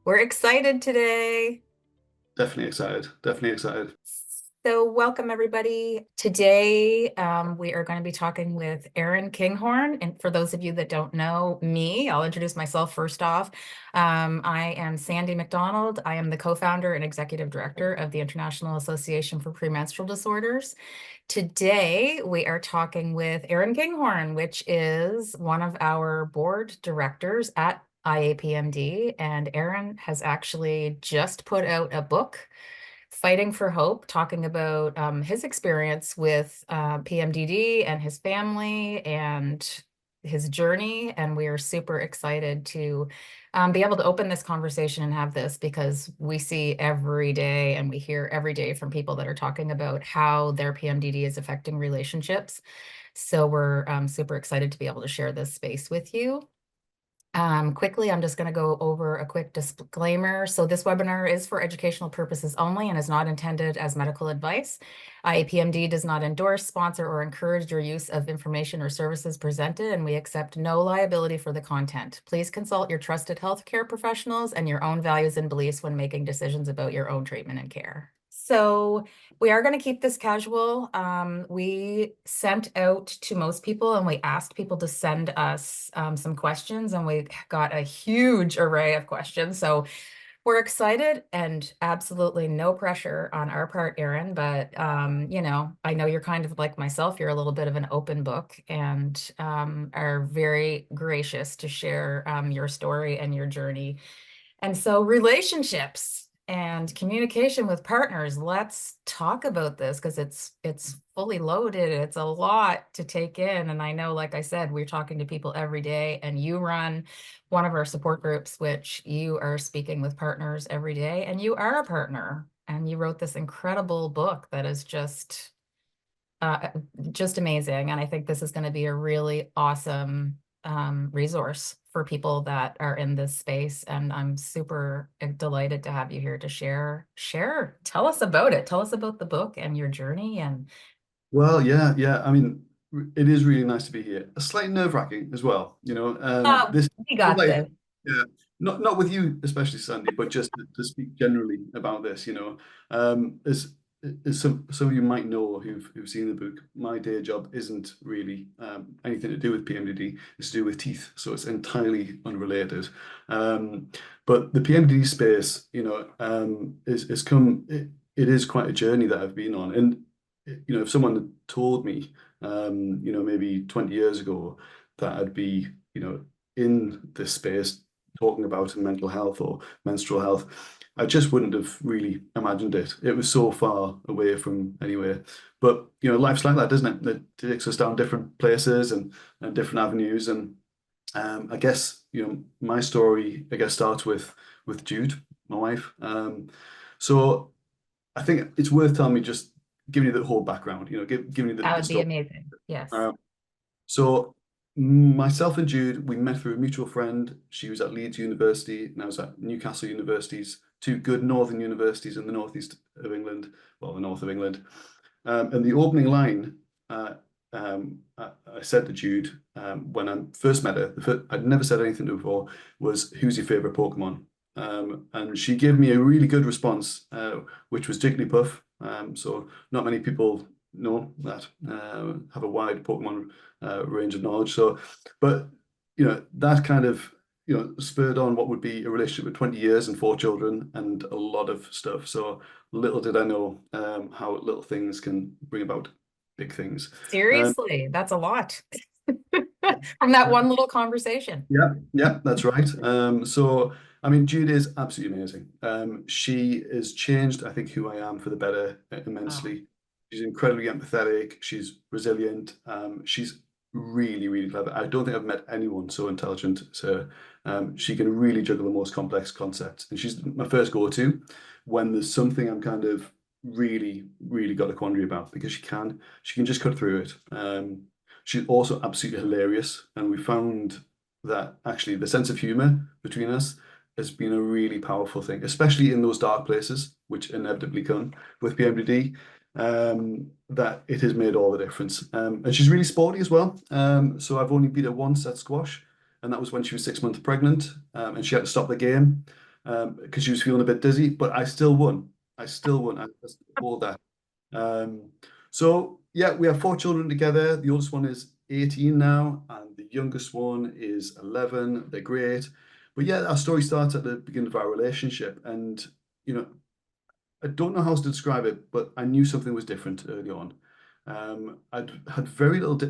We're excited today. Definitely excited. Definitely excited. So, welcome everybody. Today, we are going to be talking with Aaron Kinghorn. And for those of you that don't know me, I'll introduce myself first off. I am Sandy McDonald. I am the co-founder and executive director of the International Association for Premenstrual Disorders. Today, we are talking with Aaron Kinghorn, which is one of our board directors at IAPMD. And Aaron has actually just put out a book, Fighting for Hope, talking about his experience with PMDD and his family and his journey. And we are super excited to be able to open this conversation and have this because we see every day and we hear every day from people that are talking about how their PMDD is affecting relationships. So we're super excited to be able to share this space with you. Quickly, I'm just going to go over a quick disclaimer. So this webinar is for educational purposes only and is not intended as medical advice. IAPMD does not endorse, sponsor, or encourage your use of information or services presented, and we accept no liability for the content. Please consult your trusted healthcare professionals and your own values and beliefs when making decisions about your own treatment and care. So we are going to keep this casual. We sent out to most people and we asked people to send us some questions, and we got a huge array of questions. So we're excited and absolutely no pressure on our part, Aaron. But, I know you're kind of like myself. You're a little bit of an open book and are very gracious to share your story and your journey. And so relationships and communication with partners, let's talk about this because it's fully loaded. It's a lot to take in. And I know, like I said, we're talking to people every day, and you run one of our support groups, which you are speaking with partners every day, and you are a partner. And you wrote this incredible book that is uh, just amazing. And I think this is going to be a really awesome resource for people that are in this space. And I'm super delighted to have you here to share. Tell us about it. Tell us about the book and your journey. And Well, yeah, yeah. I mean, it is really nice to be here. A slightly nerve-wracking as well. This, we got like, this. yeah, not with you especially, Sandy, but just to speak generally about this. As some of you might know who've seen the book, my day job isn't really anything to do with PMDD. It's to do with teeth, so it's entirely unrelated. Um, but the PMDD space, is come. It is quite a journey that I've been on, and if someone had told me, maybe 20 years ago that I'd be, in this space talking about mental health or menstrual health, I just wouldn't have really imagined it. It was so far away from anywhere. But, life's like that, doesn't it? It takes us down different places and different avenues. And I guess, my story, I guess, starts with Jude, my wife. So I think it's worth telling me just giving you the whole background, giving you That the would be story. amazing. Yes. Um, so myself and Jude, we met through a mutual friend. She was at Leeds University and I was at Newcastle Universities, two good northern universities in the northeast of England, well, the north of England. And the opening line, I said to Jude when I first met her, I'd never said anything to her before, was, "Who's your favorite Pokemon?" And she gave me a really good response, which was Jigglypuff. So not many people know that, have a wide Pokemon range of knowledge. So, but that kind of spurred on what would be a relationship with 20 years and four children and a lot of stuff. So little did I know how little things can bring about big things. Um, Seriously, that's a lot from that one little conversation. Yeah, yeah, that's right. So I mean, Jude is absolutely amazing. She has changed, I think, who I am for the better Wow. immensely. She's incredibly empathetic. She's resilient. She's really, really clever. I don't think I've met anyone so intelligent as her. She can really juggle the most complex concepts, and she's my first go-to when there's something I'm kind of really, really got a quandary about because she can just cut through it. She's also absolutely hilarious, and we found that actually the sense of humor between us has been a really powerful thing, especially in those dark places, which inevitably come with PMDD. That it has made all the difference. And she's really sporty as well. So I've only beat her once at squash, and that was when she was 6 months pregnant, and she had to stop the game. because she was feeling a bit dizzy, but I still won. I still won. I just hold that. Um, so yeah, we have four children together. The oldest one is 18 now, and the youngest one is 11. They're great. But yeah, our story starts at the beginning of our relationship. And, you know, I don't know how else to describe it, but I knew something was different early on. I'd had very little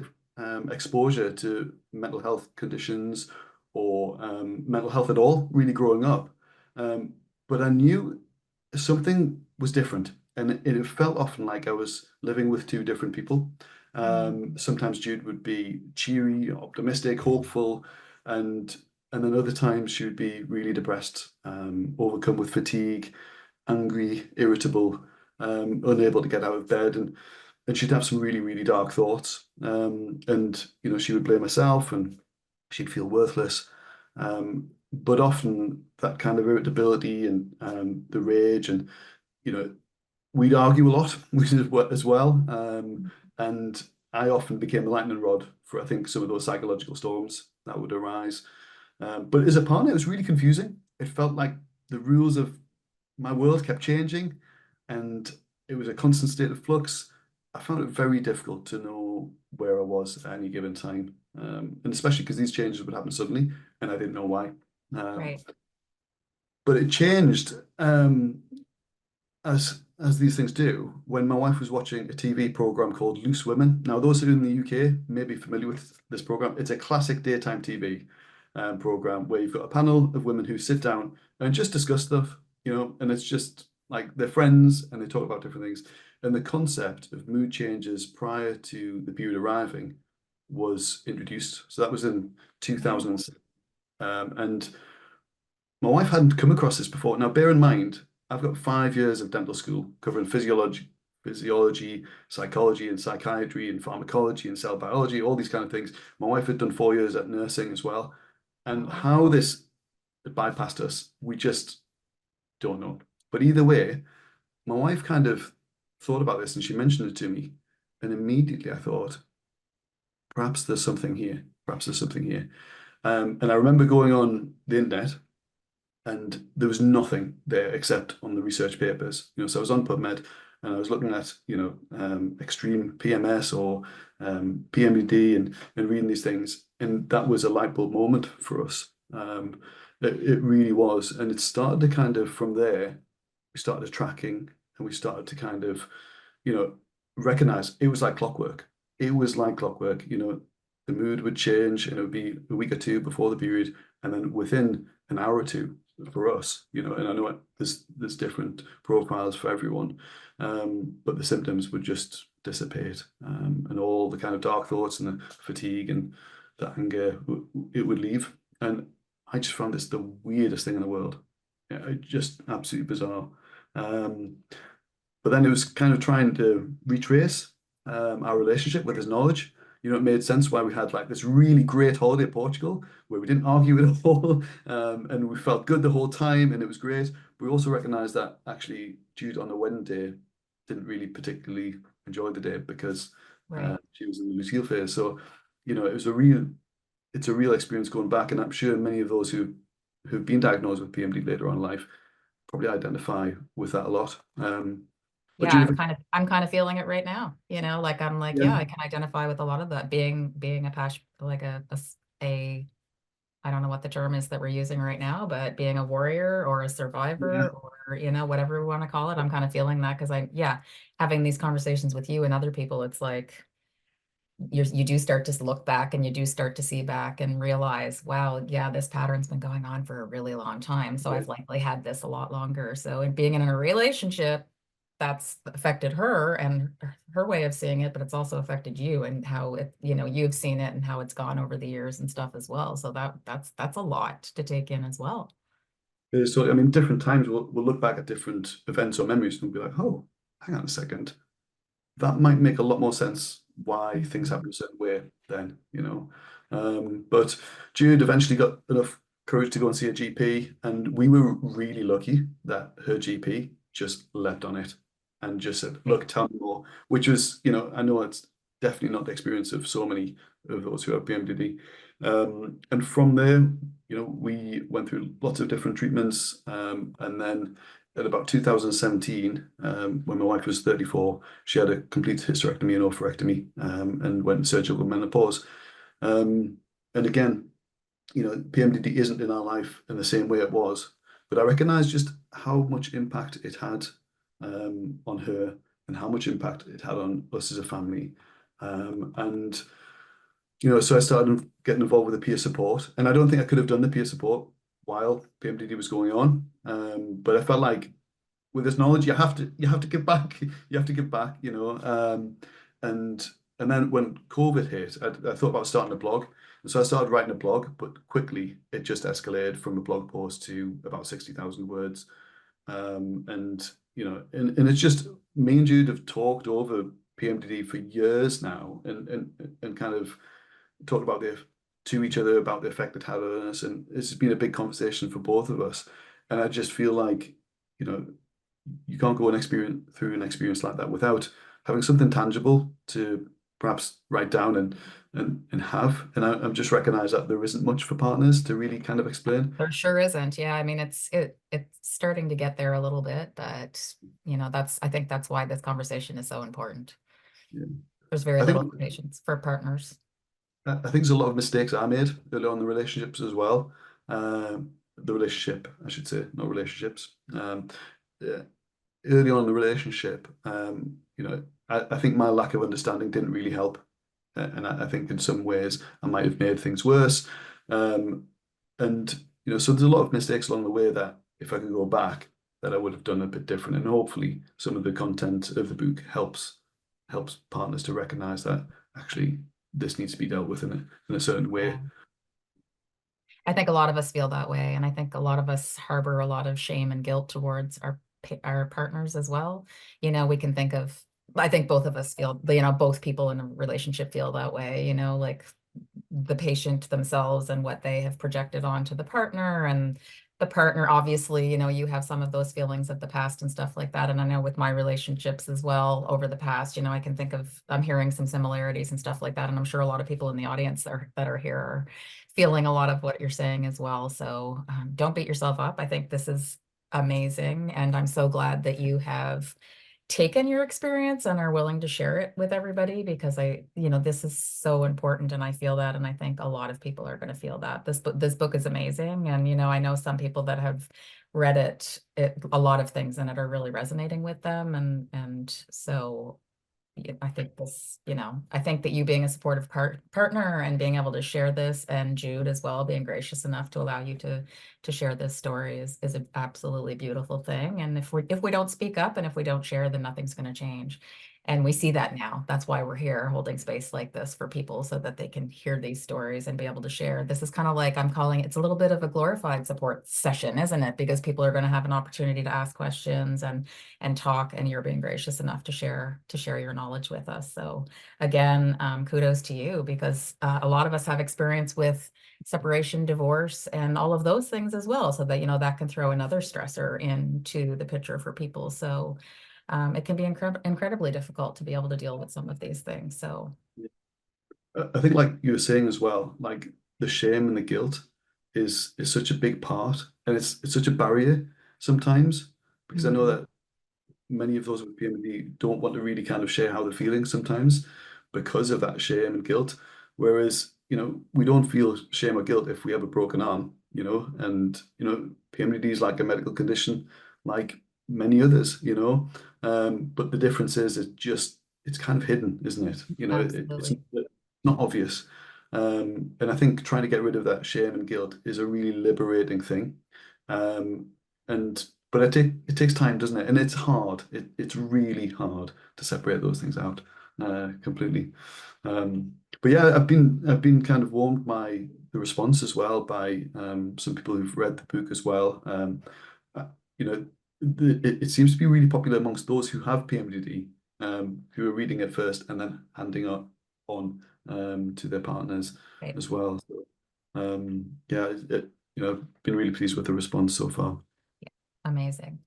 exposure to mental health conditions or mental health at all, really growing up. Um, but I knew something was different, and it felt often like I was living with two different people. Mm. Sometimes Jude would be cheery, optimistic, hopeful, and and then other times she would be really depressed, overcome with fatigue, angry, irritable, unable to get out of bed, and she'd have some really, really dark thoughts. And you know, she would blame herself, and she'd feel worthless. But often that kind of irritability and the rage, and you know, we'd argue a lot, which is what as well. And I often became a lightning rod for I think some of those psychological storms that would arise. But as a partner, it was really confusing. It felt like the rules of my world kept changing, and it was a constant state of flux. I found it very difficult to know where I was at any given time, and especially because these changes would happen suddenly, and I didn't know why. Um, Right. but it changed as these things do when my wife was watching a TV program called Loose Women. Now, those who are in the UK may be familiar with this program. It's a classic daytime TV program where you've got a panel of women who sit down and just discuss stuff, you know, and it's just like they're friends and they talk about different things. And the concept of mood changes prior to the period arriving was introduced. So that was in Mm. 2006. And my wife hadn't come across this before. Now, bear in mind, I've got 5 years of dental school covering physiology, psychology, and psychiatry, and pharmacology, and cell biology, all these kind of things. My wife had done 4 years at nursing as well. And Wow. how this bypassed us, we just don't know. But either way, my wife kind of thought about this and she mentioned it to me. And immediately I thought, perhaps there's something here. Perhaps there's something here. And I remember going on the internet and there was nothing there except on the research papers. You know, so I was on PubMed and I was looking at, you know, extreme PMS or PMDD and reading these things, and that was a light bulb moment for us. It really was, and it started to kind of from there. We started tracking, and we started to kind of, you know, recognize it was like clockwork. It was like clockwork. You know, the mood would change, and it would be a week or two before the period, and then within an hour or two for us, you know, and I know there's different profiles for everyone, but the symptoms would just dissipate, and all the kind of dark thoughts and the fatigue and the anger, it would leave. And I just found this the weirdest thing in the world. Yeah, just absolutely bizarre. Um, but then it was kind of trying to retrace our relationship with his knowledge. You know, it made sense why we had like this really great holiday in Portugal where we didn't argue at all, and we felt good the whole time, and it was great. But we also recognized that actually Jude on the wedding day didn't really particularly enjoy the day because Right. she was in the luteal phase. So, you know, it's a real experience going back, and I'm sure many of those who've been diagnosed with PMD later on in life probably identify with that a lot. But Yeah, Jude, I'm kind of feeling it right now. Like I'm like, yeah, yeah, I can identify with a lot of that being a passion, like a I don't know what the term is that we're using right now, but being a warrior or a yeah, survivor or, whatever we want to call it. I'm kind of feeling that because yeah, having these conversations with you and other people, it's like you do start to look back and you do start to see back and realize, wow, yeah, this pattern's been going on for a really long time. So yeah. I've likely had this a lot longer. So in being in a relationship, that's affected her and her way of seeing it, but it's also affected you and how you've seen it and how it's gone over the years and stuff as well. So that's a lot to take in as well. So, I mean, different times we'll look back at different events or memories and we'll be like, oh, hang on a second. That might make a lot more sense why things Mhm. happen a certain way then, you know. But Jude eventually got enough courage to go and see a GP, and we were really lucky that her GP just leapt on it and just said, Right. look, tell me more, which was, you know, I know it's definitely not the experience of so many of those who have PMDD. And from there, we went through lots of different treatments. And then at about 2017, when my wife was 34, she had a complete hysterectomy and oophorectomy, and went surgical menopause. And again, PMDD isn't in our life in the same way it was, but I recognize just how much impact it had on her and how much impact it had on us as a family. And so I started getting involved with the peer support, and I don't think I could have done the peer support while PMDD was going on. But I felt like with this knowledge, you have to give back. You have to give back, and and then when COVID hit, I thought about starting a blog, and so I started writing a blog. But quickly, it just escalated from a blog post to about 60,000 words. And and it's just me and Jude have talked over PMDD for years now, and kind of talked about to each other about the effect it had on us, and it's been a big conversation for both of us. And I just feel like, you know, you can't go and experience through an experience like that without having something tangible to perhaps write down and have. And I've just recognized that there isn't much for partners to really kind of explain. There sure isn't. Yeah, I mean, it's starting to get there a little bit, but I think that's why this conversation is so important. Yeah. There's very I little think information for partners. I think there's a lot of mistakes I made early on in the relationships as well. The relationship, I should say, not relationships. Yeah, early on in the relationship, I think my lack of understanding didn't really help. And I think in some ways I might have made things worse. Um, and, so there's a lot of mistakes along the way that if I could go back, that I would have done a bit different. And hopefully some of the content of the book helps partners to recognize that actually this needs to be dealt with in a certain way. Yeah. I think a lot of us feel that way, and I think a lot of us harbor a lot of shame and guilt towards our partners as well. We can think of, I think both of us feel, both people in a relationship feel that way, like the patient themselves and what they have projected onto the partner, and the partner, obviously, you have some of those feelings of the past and stuff like that. And I know with my relationships as well over the past, I can think of, I'm hearing some similarities and stuff like that. And I'm sure a lot of people in the audience that are here are feeling a lot of what you're saying as well. So don't beat yourself up. I think this is amazing. And I'm so glad that you have taken your experience and are willing to share it with everybody, because this is so important, and I feel that, and I think a lot of people are going to feel that. This book is amazing, and I know some people that have read it, a lot of things in it are really resonating with them, and so I think I think that you being a supportive partner and being able to share this, and Jude as well being gracious enough to allow you to share this story is an absolutely beautiful thing. And if we don't speak up and if we don't share, then nothing's going to change. And we see that now. That's why we're here holding space like this for people, so that they can hear these stories and be able to share. This is kind of like, I'm calling it's a little bit of a glorified support session, isn't it? Because people are going to have an opportunity to ask questions and talk, and you're being gracious enough to share your knowledge with us. So again, kudos to you, because a lot of us have experience with separation, divorce, and all of those things as well. So that that can throw another stressor into the picture for people. So it can be incredibly difficult to be able to deal with some of these things. So I think, like you were saying as well, like the shame and the guilt is such a big part, and it's such a barrier sometimes, because I know mhm, that many of those with PMD don't want to really kind of share how they're feeling sometimes because of that shame and guilt. Whereas, we don't feel shame or guilt if we have a broken arm, and PMDD is like a medical condition, like many others, but the difference is it's kind of hidden, isn't it? It's absolutely. not obvious. And I think trying to get rid of that shame and guilt is a really liberating thing. Um, and but it takes time, doesn't it? And it's hard. It's really hard to separate those things out completely. But yeah, I've been kind of warmed by the response as well by some people who've read the book as well. Uh, you know, it seems to be really popular amongst those who have PMDD, who are reading it first and then handing it on to their partners Right. as well. So, yeah, been really pleased with the response so far. Amazing.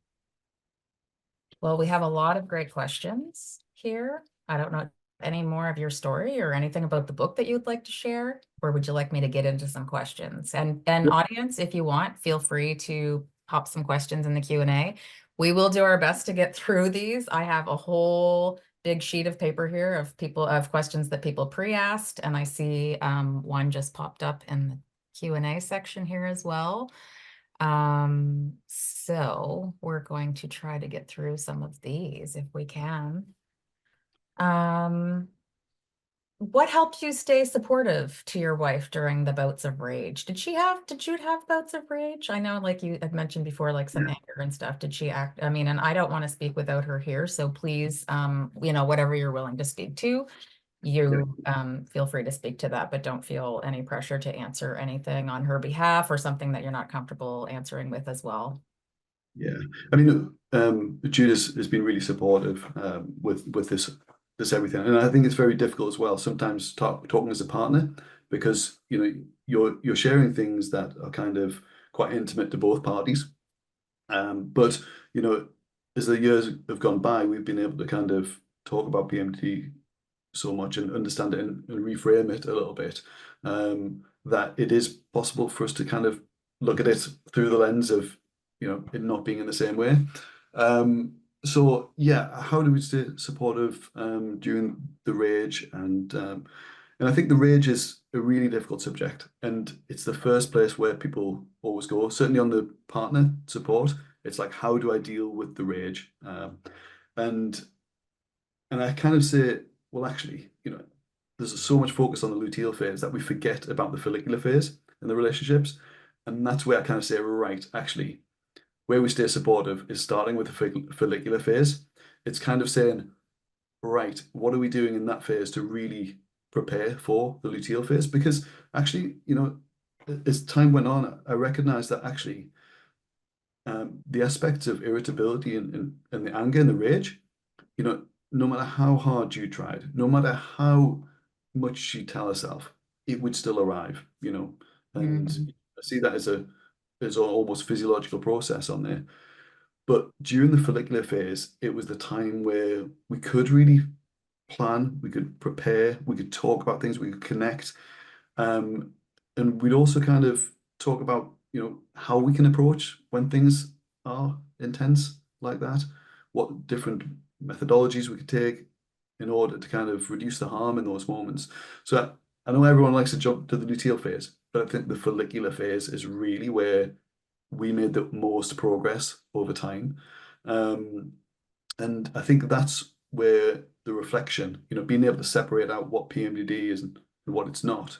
Well, we have a lot of great questions here. I don't know any more of your story or anything about the book that you'd like to share. or would you like me to get into some questions? And audience, if you want, feel free to pop some questions in the Q&A. We will do our best to get through these. I have a whole big sheet of paper here of questions that people pre-asked, and I see one just popped up in the Q&A section here as well. So we're going to try to get through some of these if we can. What helped you stay supportive to your wife during the bouts of rage? Did Jude have bouts of rage? I know, like you had mentioned before, like some Yeah. anger and stuff. Did she act? I mean, and I don't want to speak without her here, so please, whatever you're willing to speak to, you feel free to speak to that, but don't feel any pressure to answer anything on her behalf or something that you're not comfortable answering with as well. Yeah, I mean, Jude has been really supportive with this everything, and I think it's very difficult as well sometimes talking as a partner, because you're sharing things that are kind of quite intimate to both parties. But as the years have gone by, we've been able to kind of talk about PMDD so much and understand it and reframe it a little bit, that it is possible for us to kind of look at it through the lens of it not being in the same way. So yeah, how do we stay supportive during the rage? And I think the rage is a really difficult subject, and it's the first place where people always go. Certainly on the partner support, it's like, how do I deal with the rage? And I kind of say, well, actually, there's so much focus on the luteal phase that we forget about the follicular phase in the relationships. And that's where I kind of say, right, actually, where we stay supportive is starting with the follicular phase. It's kind of saying, right, what are we doing in that phase to really prepare for the luteal phase? Because actually, as time went on, I recognized that actually the aspects of irritability and the anger and the rage, no matter how hard you tried, no matter how much she tell herself, it would still arrive, and Mhm. I see that as an almost physiological process on there. But during the follicular phase, it was the time where we could really plan, we could prepare, we could talk about things, we could connect, and we'd also kind of talk about, how we can approach when things are intense like that, what different methodologies we could take in order to kind of reduce the harm in those moments. So I know everyone likes to jump to the luteal phase, but I think the follicular phase is really where we made the most progress over time. And I think that's where the reflection, being able to separate out what PMDD is and what it's not,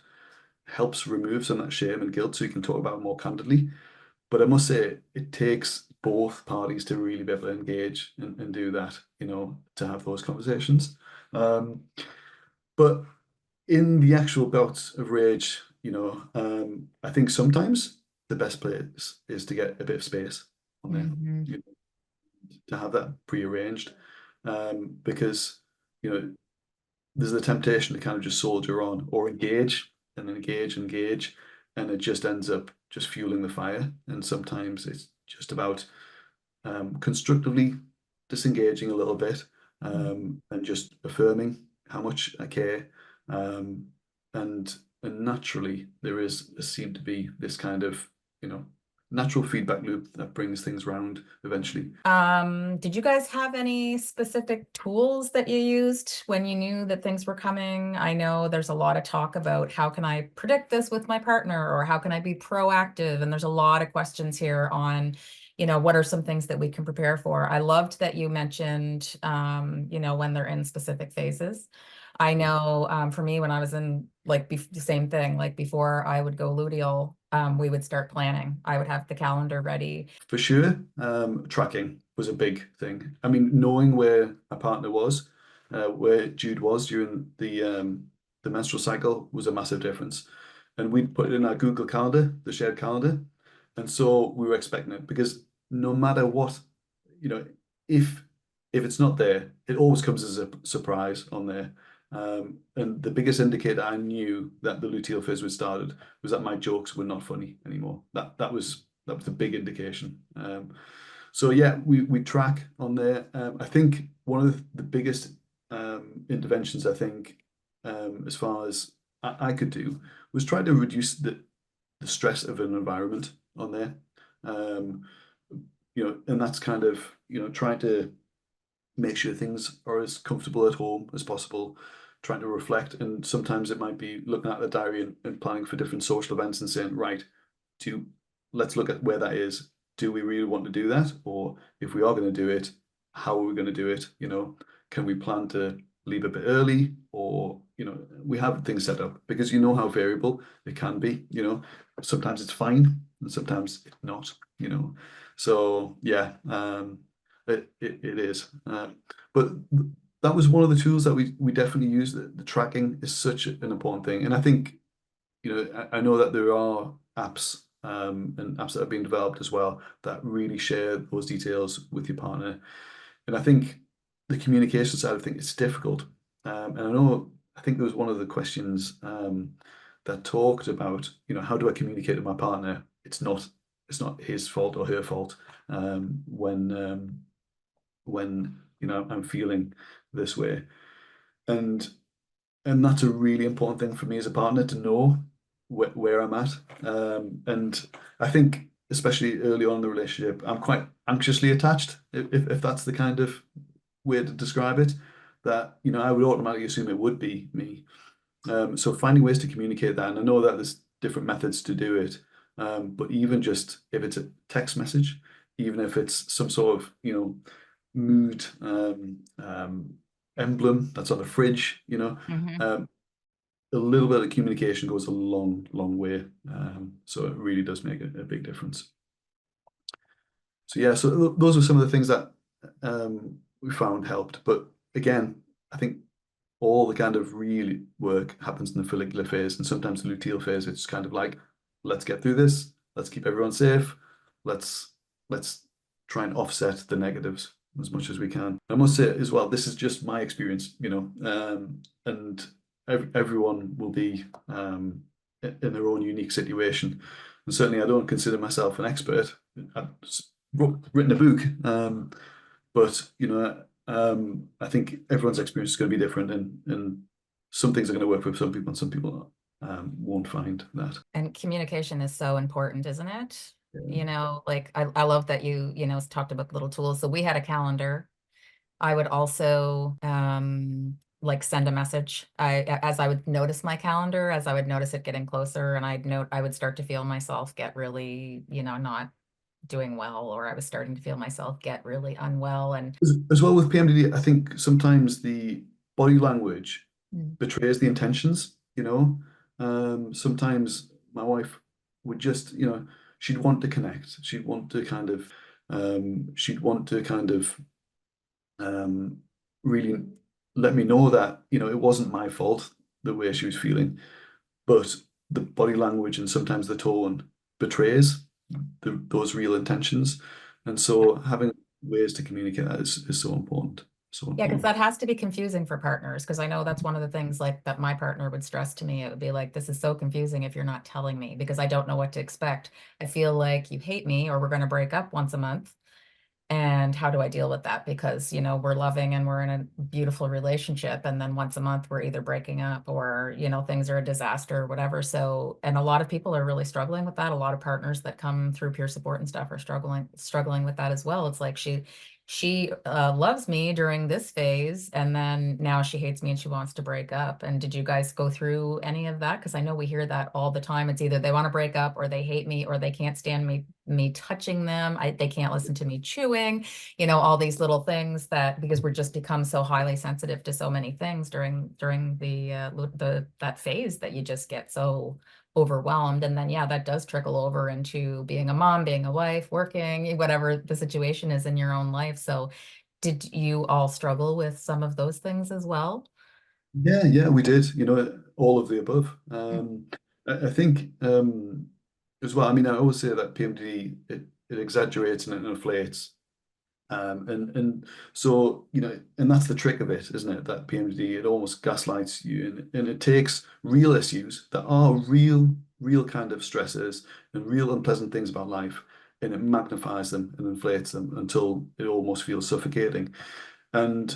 helps remove some of that shame and guilt so you can talk about it more candidly. But I must say, it takes both parties to really be able to engage and do that, to have those conversations. But in the actual bouts of rage, I think sometimes the best place is to get a bit of space on there, Mhm. to have that prearranged, because there's the temptation to kind of just soldier on or engage and engage and engage, and it just ends up just fueling the fire. And sometimes it's just about constructively disengaging a little bit, and just affirming how much I care. Um, and naturally, there seemed to be this kind of natural feedback loop that brings things round eventually. Did you guys have any specific tools that you used when you knew that things were coming? I know there's a lot of talk about how can I predict this with my partner, or how can I be proactive? And there's a lot of questions here on, what are some things that we can prepare for? I loved that you mentioned, when they're in specific phases. I know for me, when I was in like the same thing, like before I would go luteal, we would start planning. I would have the calendar ready. For sure, tracking was a big thing. I mean, knowing where a partner was, where Jude was during the menstrual cycle was a massive difference. And we'd put it in our Google Calendar, the shared calendar. And so we were expecting it, because no matter what, you know, if it's not there, it always comes as a surprise on there. And the biggest indicator I knew that the luteal phase was started was that my jokes were not funny anymore. That was the big indication. So yeah, we track on there. I think one of the biggest interventions, I think, as far as I could do was try to reduce the stress of an environment on there. Um, and that's kind of, trying to make sure things are as comfortable at home as possible, trying to reflect. And sometimes it might be looking at the diary and planning for different social events and saying, right, to let's look at where that is. Do we really want to do that? Or if we are going to do it, how are we going to do it? Can we plan to leave a bit early? Or, we have things set up because how variable it can be, sometimes it's fine and sometimes it's not, So yeah, it is. But that was one of the tools that we definitely use. The tracking is such an important thing. And I think, I know that there are apps and apps that are being developed as well that really share those details with your partner. And I think the communication side of things it's difficult. And I think there was one of the questions that talked about, how do I communicate with my partner? It's not his fault or her fault when I'm feeling this way. And that's a really important thing for me as a partner to know where I'm at. And I think especially early on in the relationship, I'm quite anxiously attached, if that's the kind of way to describe it, that I would automatically assume it would be me. So finding ways to communicate that, and I know that there's different methods to do it, but even just if it's a text message, even if it's some sort of mood emblem that's on the fridge, Mhm. a little bit of communication goes a long, long way. So it really does make a big difference. So yeah, so those are some of the things that we found helped. But again, I think all the kind of really work happens in the follicular phase, and sometimes the luteal phase. It's kind of like, let's get through this. Let's keep everyone safe. Let's try and offset the negatives as much as we can. I must say as well, this is just my experience, and everyone will be in their own unique situation. And certainly, I don't consider myself an expert. I've written a book, but I think everyone's experience is going to be different, and some things are going to work for some people, and some people won't find that. And communication is so important, isn't it? Yeah. Like I love that you talked about little tools. So we had a calendar. I would also like send a message. As I would notice my calendar, as I would notice it getting closer, and I would start to feel myself get really, not doing well, or I was starting to feel myself get really unwell. And As well with PMDD, I think sometimes the body language Mm. betrays the intentions. Sometimes my wife would just, she'd want to connect. She'd want to kind of um, really let me know that, it wasn't my fault the way she was feeling, but the body language and sometimes the tone betrays those real intentions. And so having ways to communicate that is so important. So Yeah, because important. that has to be confusing for partners. Because I know that's one of the things like that my partner would stress to me. It would be like, this is so confusing if you're not telling me because I don't know what to expect. I feel like you hate me or we're going to break up once a month. And how do I deal with that? Because, we're loving and we're in a beautiful relationship. And then once a month, we're either breaking up or, things are a disaster or whatever. So, and a lot of people are really struggling with that. A lot of partners that come through peer support and stuff are struggling with that as well. It's like she loves me during this phase and then now she hates me and she wants to break up. And did you guys go through any of that? Because I know we hear that all the time. It's either they want to break up or they hate me or they can't stand me touching them. They can't listen to me chewing, all these little things that because we're just become so highly sensitive to so many things during the that phase that you just get so overwhelmed. And then, yeah, that does trickle over into being a mom, being a wife, working, whatever the situation is in your own life. So did you all struggle with some of those things as well? Yeah, we did, all of the above. Mm. I think as well, I mean, I always say that PMDD, it exaggerates and it inflates. And so, and that's the trick of it, isn't it? That PMDD, it almost gaslights you and it takes real issues that are real kind of stressors and real unpleasant things about life, and it magnifies them and inflates them until it almost feels suffocating. And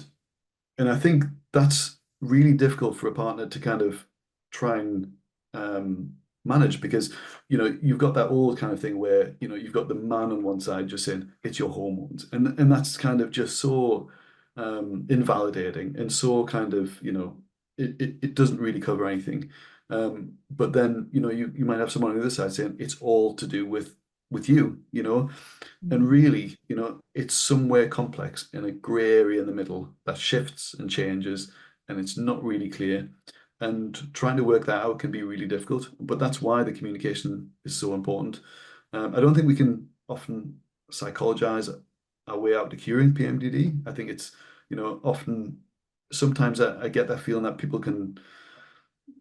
I think that's really difficult for a partner to kind of try and manage, because you've got that old kind of thing where you've got the man on one side just saying it's your hormones, and that's kind of just so invalidating, and so kind of it doesn't really cover anything. But then you might have someone on the other side saying it's all to do with you. And Mm. really, it's somewhere complex in a grey area in the middle that shifts and changes, and it's not really clear. And trying to work that out can be really difficult, but that's why the communication is so important. I don't think we can often psychologize our way out to curing PMDD. I think it's, often, sometimes I get that feeling that people can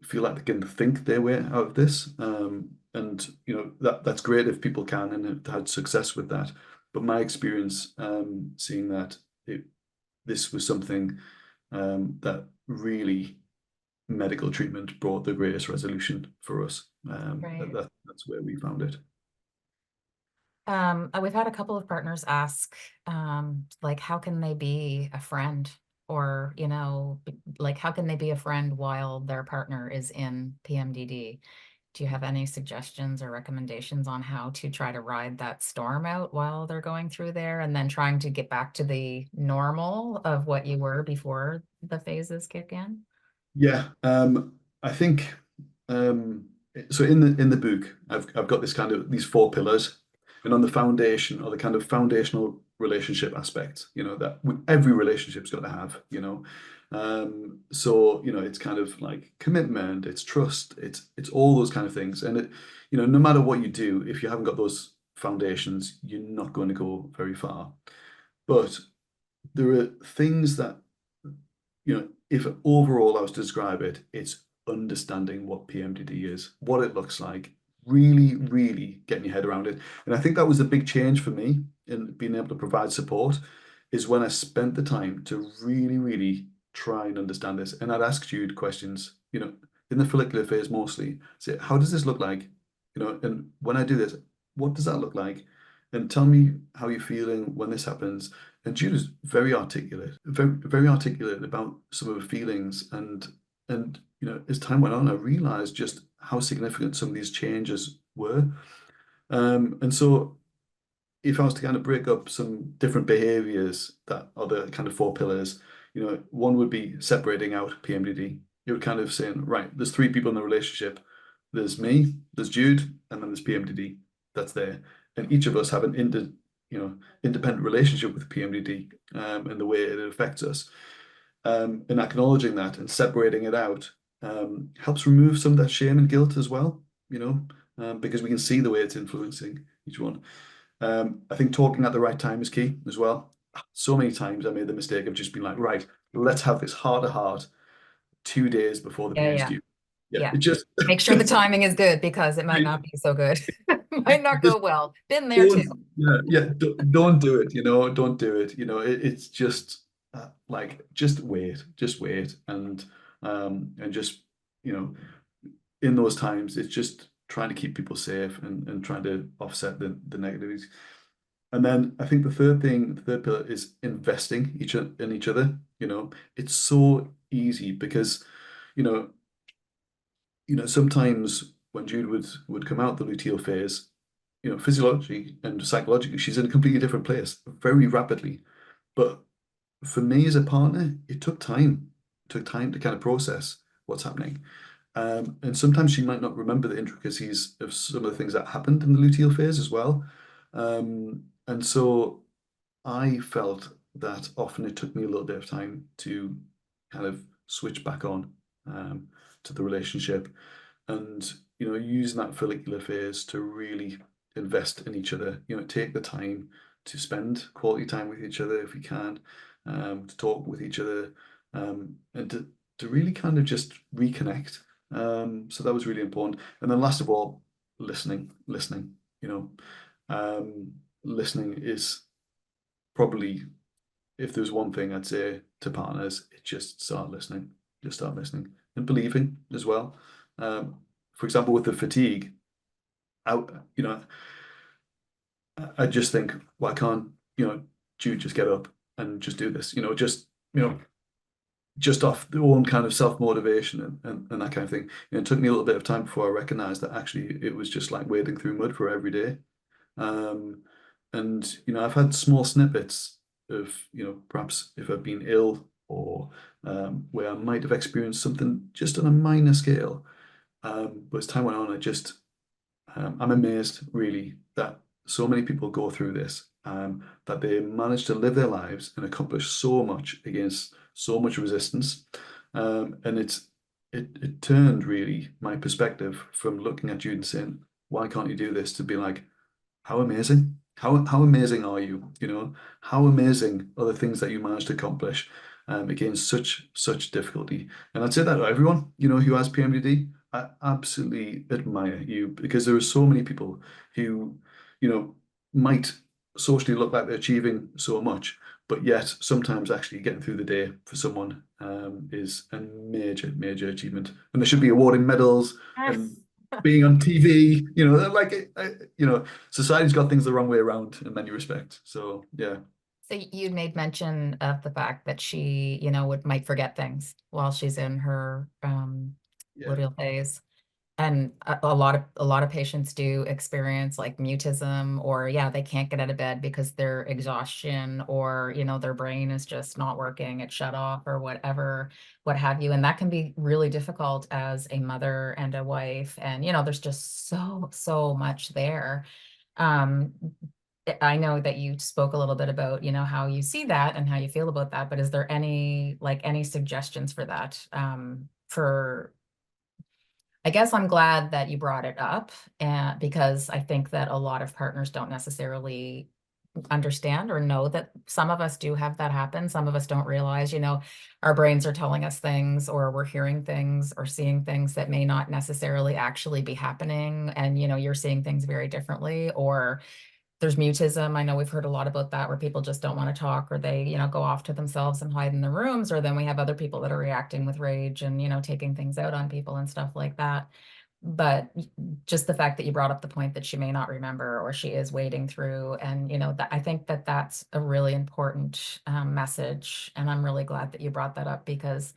feel like they can think their way out of this. And that's great if people can and have had success with that. But my experience, seeing that this was something that really medical treatment brought the greatest resolution for us. Right. That's where we found it. We've had a couple of partners ask, like, how can they be a friend? Or, like, how can they be a friend while their partner is in PMDD? Do you have any suggestions or recommendations on how to try to ride that storm out while they're going through there and then trying to get back to the normal of what you were before the phases kick in? Yeah, I think so. In the book, I've got this kind of these four pillars, and on the foundation, or the kind of foundational relationship aspect, that every relationship's got to have. So it's kind of like commitment, it's trust, it's all those kind of things, and no matter what you do, if you haven't got those foundations, you're not going to go very far. But there are things that if overall I was to describe it, it's understanding what PMDD is, what it looks like, really, really getting your head around it. And I think that was a big change for me in being able to provide support, is when I spent the time to really, really try and understand this. And I'd ask Jude questions, in the follicular phase mostly, say, how does this look like? And when I do this, what does that look like? And tell me how you're feeling when this happens. And Jude is very articulate, very, very articulate about some of her feelings. And as time went on, I realized just how significant some of these changes were. And so if I was to kind of break up some different behaviors that are the kind of four pillars, one would be separating out PMDD. It would kind of saying, right, there's three people in the relationship. There's me, there's Jude, and then there's PMDD. That's there. And each of us have an independent relationship with PMDD, and the way it affects us. And acknowledging that and separating it out helps remove some of that shame and guilt as well, because we can see the way it's influencing each one. I think talking at the right time is key as well. So many times I made the mistake of just being like, right, let's have this heart to heart 2 days before the Yeah, pain is yeah, due. Yeah, yeah. it just Make sure the timing is good because it might not be so good. Might not go just well. Been there too. don't, yeah, don't do it, don't do it. It's just like, just wait. And just, you know, in those times, it's just trying to keep people safe, and trying to offset the negativities. And then I think the third pillar is investing in each other. It's so easy because, you know, sometimes when Jude would come out the luteal phase, physiologically and psychologically, she's in a completely different place very rapidly. But for me as a partner, it took time. It took time to kind of process what's happening. And sometimes she might not remember the intricacies of some of the things that happened in the luteal phase as well. And so I felt that often it took me a little bit of time to kind of switch back on, to the relationship, and using that follicular phase to really invest in each other. Take the time to spend quality time with each other if we can, to talk with each other, and to really kind of just reconnect. So that was really important. And then last of all, listening. You know, Listening is probably, if there's one thing I'd say to partners, it's just start listening. Just start listening and believing as well. For example, with the fatigue, I, you know, I just think, why can't, Jude just get up and just do this? Just, just off their own kind of self-motivation and that kind of thing. It took me a little bit of time before I recognized that actually it was just like wading through mud for every day. Um, and I've had small snippets of, perhaps if I've been ill or where I might have experienced something just on a minor scale. But as time went on, I'm amazed really that so many people go through this, that they manage to live their lives and accomplish so much against so much resistance. And it turned really my perspective from looking at Jude and saying, why can't you do this, to be like, how amazing. How amazing are you? How amazing are the things that you managed to accomplish against such difficulty. And I'd say that to everyone, who has PMDD. I absolutely admire you, because there are so many people who, might socially look like they're achieving so much, but yet sometimes actually getting through the day for someone is a major, major achievement. And they should be awarding medals and being on TV, like, society's got things the wrong way around in many respects. So yeah, So you made mention of the fact that she, might forget things while she's in her yeah. luteal phase. And a lot of patients do experience like mutism, or yeah, they can't get out of bed because their exhaustion, or their brain is just not working, it's shut off or whatever, what have you. And that can be really difficult as a mother and a wife. And there's just so much there. Um, I know that you spoke a little bit about, how you see that and how you feel about that, but is there any suggestions for that? For I guess I'm glad that you brought it up, and because I think that a lot of partners don't necessarily understand or know that some of us do have that happen. Some of us don't realize, our brains are telling us things, or we're hearing things or seeing things that may not necessarily actually be happening. And, you're seeing things very differently, or there's mutism. I know we've heard a lot about that, where people just don't want to talk, or they, go off to themselves and hide in the rooms. Or then we have other people that are reacting with rage and, taking things out on people and stuff like that. But just the fact that you brought up the point that she may not remember, or she is wading through, and that, I think that that's a really important message. And I'm really glad that you brought that up, because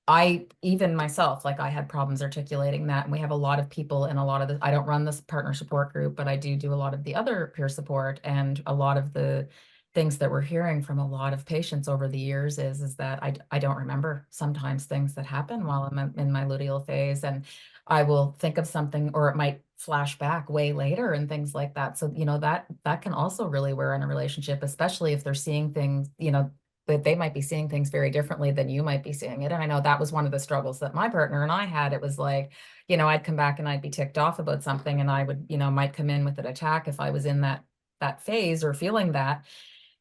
I, even myself, like, I had problems articulating that. And we have a lot of people in a lot of the, I don't run this partner support group, but I do a lot of the other peer support. And a lot of the things that we're hearing from a lot of patients over the years is that I don't remember sometimes things that happen while I'm in my luteal phase. And I will think of something, or it might flash back way later and things like that. So, that can also really wear on a relationship, especially if they're seeing things, that they might be seeing things very differently than you might be seeing it. And I know that was one of the struggles that my partner and I had. It was like, I'd come back and I'd be ticked off about something, and I would, might come in with an attack if I was in that phase or feeling that.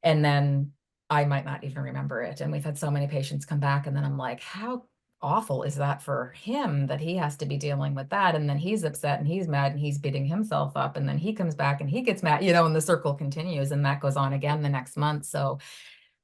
And then I might not even remember it. And we've had so many patients come back, and then I'm like, how awful is that for him, that he has to be dealing with that? And then he's upset and he's mad and he's beating himself up. And then he comes back and he gets mad, and the circle continues, and that goes on again the next month.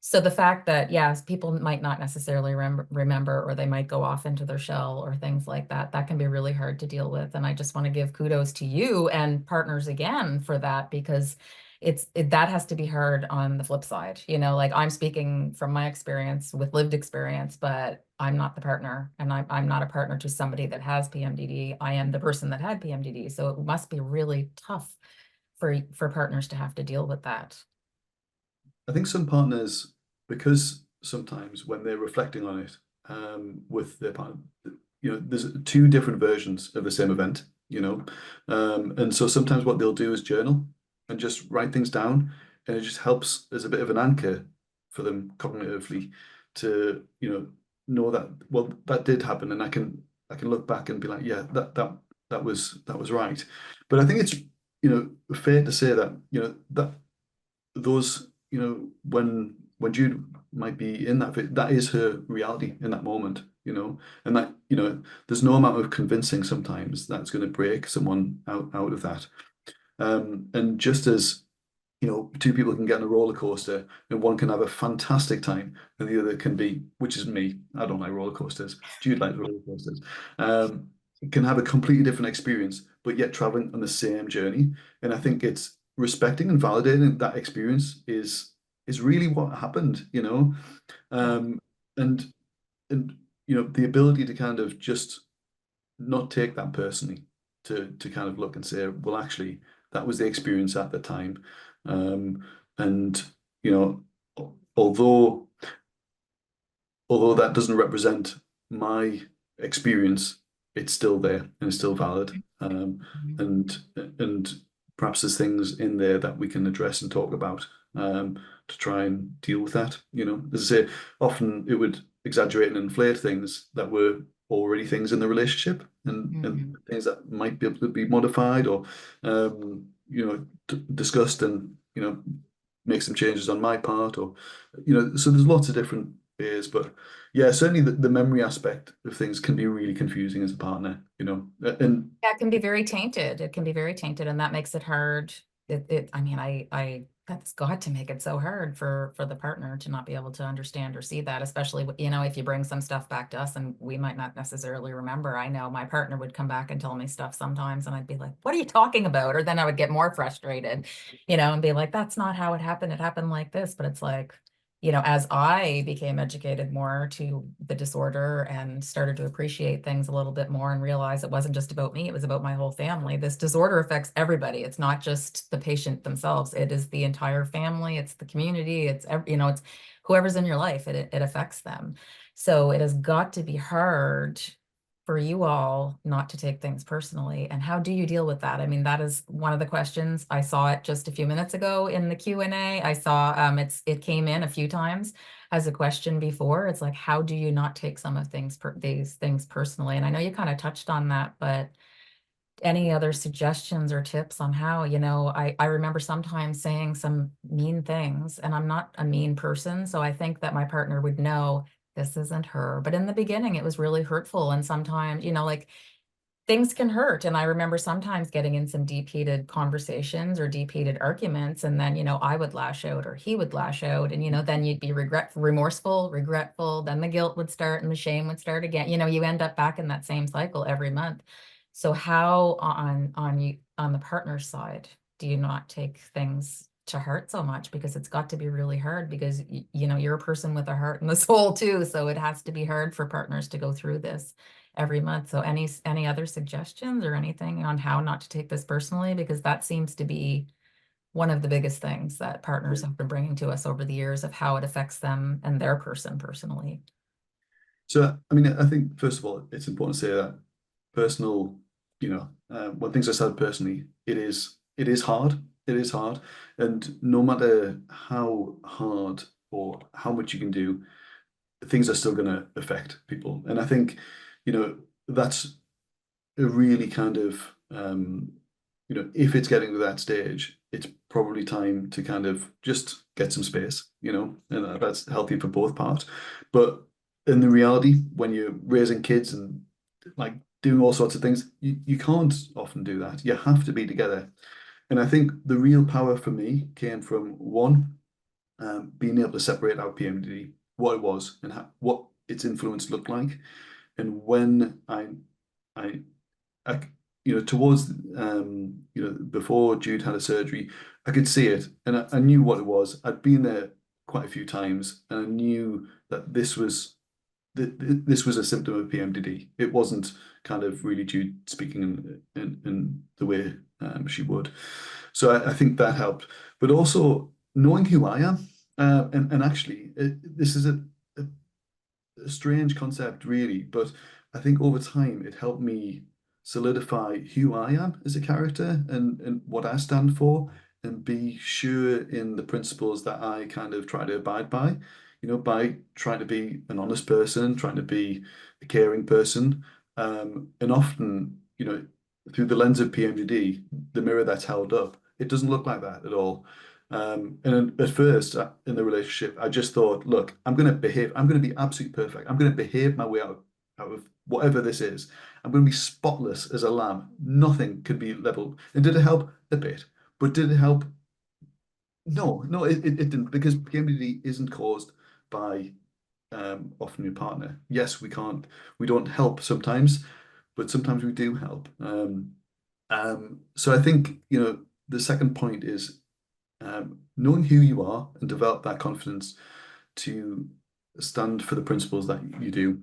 So the fact that, yes, people might not necessarily remember, or they might go off into their shell or things like that, that can be really hard to deal with. And I just want to give kudos to you and partners again for that, because that has to be hard on the flip side. Like, I'm speaking from my experience with lived experience, but I'm not the partner, and I'm not a partner to somebody that has PMDD. I am the person that had PMDD. So it must be really tough for partners to have to deal with that. I think some partners, because sometimes when they're reflecting on it with their partner, there's two different versions of the same event, and so sometimes what they'll do is journal and just write things down, and it just helps as a bit of an anchor for them cognitively to, know that, well, that did happen, and I can look back and be like, yeah, that was right. But I think it's, fair to say that, that those, when Jude might be in that fit, that is her reality in that moment, and that, there's no amount of convincing sometimes that's going to break someone out of that. And just as, two people can get on a roller coaster and one can have a fantastic time and the other can be, which is me, I don't like roller coasters. Jude likes roller coasters. Um, can have a completely different experience, but yet traveling on the same journey. And I think it's respecting and validating that experience is really what happened. Yeah. Um, and and the ability to kind of just not take that personally, to kind of look and say, well, actually, that was the experience at the time. And you know, although although that doesn't represent my experience, it's still there and it's still valid. Mhm. And and perhaps there's things in there that we can address and talk about, to try and deal with that. As I say, often it would exaggerate and inflate things that were already things in the relationship, and Mhm. things that might be able to be modified, or discussed, and make some changes on my part, or so there's lots of different ways. But yeah, certainly the memory aspect of things can be really confusing as a partner, and Yeah, it can be very tainted. It can be very tainted, and that makes it hard. I mean, that's got to make it so hard for the partner to not be able to understand or see that, especially, if you bring some stuff back to us and we might not necessarily remember. I know my partner would come back and tell me stuff sometimes, and I'd be like, "What are you talking about?" Or then I would get more frustrated, and be like, "That's not how it happened. It happened like this." But it's like, as I became educated more to the disorder and started to appreciate things a little bit more and realize it wasn't just about me, it was about my whole family. This disorder affects everybody. It's not just the patient themselves. It is the entire family. It's the community. It's whoever's in your life. It affects them. So it has got to be hard for you all not to take things personally. And how do you deal with that? I mean, that is one of the questions. I saw it just a few minutes ago in the Q&A. I saw it came in a few times as a question before. It's like, how do you not take some of these things personally? And I know you kind of touched on that, but any other suggestions or tips on how, I remember sometimes saying some mean things, and I'm not a mean person. So I think that my partner would know this isn't her. But in the beginning, it was really hurtful. And sometimes, like, things can hurt. And I remember sometimes getting in some deep-heated conversations or deep-heated arguments. And then, I would lash out or he would lash out. And, then you'd be remorseful, regretful. Then the guilt would start and the shame would start again. You end up back in that same cycle every month. So how on the partner side do you not take things to heart so much? Because it's got to be really hard, because you're a person with a heart and a soul too. So it has to be hard for partners to go through this every month. So any other suggestions or anything on how not to take this personally? Because that seems to be one of the biggest things that partners have been bringing to us over the years of how it affects them and their person personally. so, I mean, I think first of all, it's important to say that personal, when things are said personally, it is hard. It is hard, and no matter how hard or how much you can do, things are still going to affect people. And I think, that's a really kind of, if it's getting to that stage, it's probably time to kind of just get some space, and that's healthy for both parts. But in the reality, when you're raising kids and like doing all sorts of things, you can't often do that. You have to be together. And I think the real power for me came from one, being able to separate out PMDD, what it was and what its influence looked like. And when I I, towards, before Jude had a surgery, I could see it, and I knew what it was. I'd been there quite a few times, and I knew that this was a symptom of PMDD. It wasn't kind of really Jude speaking in the way, she would. So I think that helped, but also knowing who I am, and actually, this is a strange concept, really, but I think over time it helped me solidify who I am as a character, and what I stand for, and be sure in the principles that I kind of try to abide by, by trying to be an honest person, trying to be a caring person. And often, through the lens of PMDD, the mirror that's held up, it doesn't look like that at all. And at first, in the relationship, I just thought, look, I'm going to be absolutely perfect. I'm going to behave my way out of whatever this is. I'm going to be spotless as a lamb. Nothing could be leveled. And did it help? A bit. But did it help? No, no, it didn't, because PMDD isn't caused by, often your partner. Yes, we don't help sometimes, but sometimes we do help. So I think, the second point is, knowing who you are and develop that confidence to stand for the principles that you do.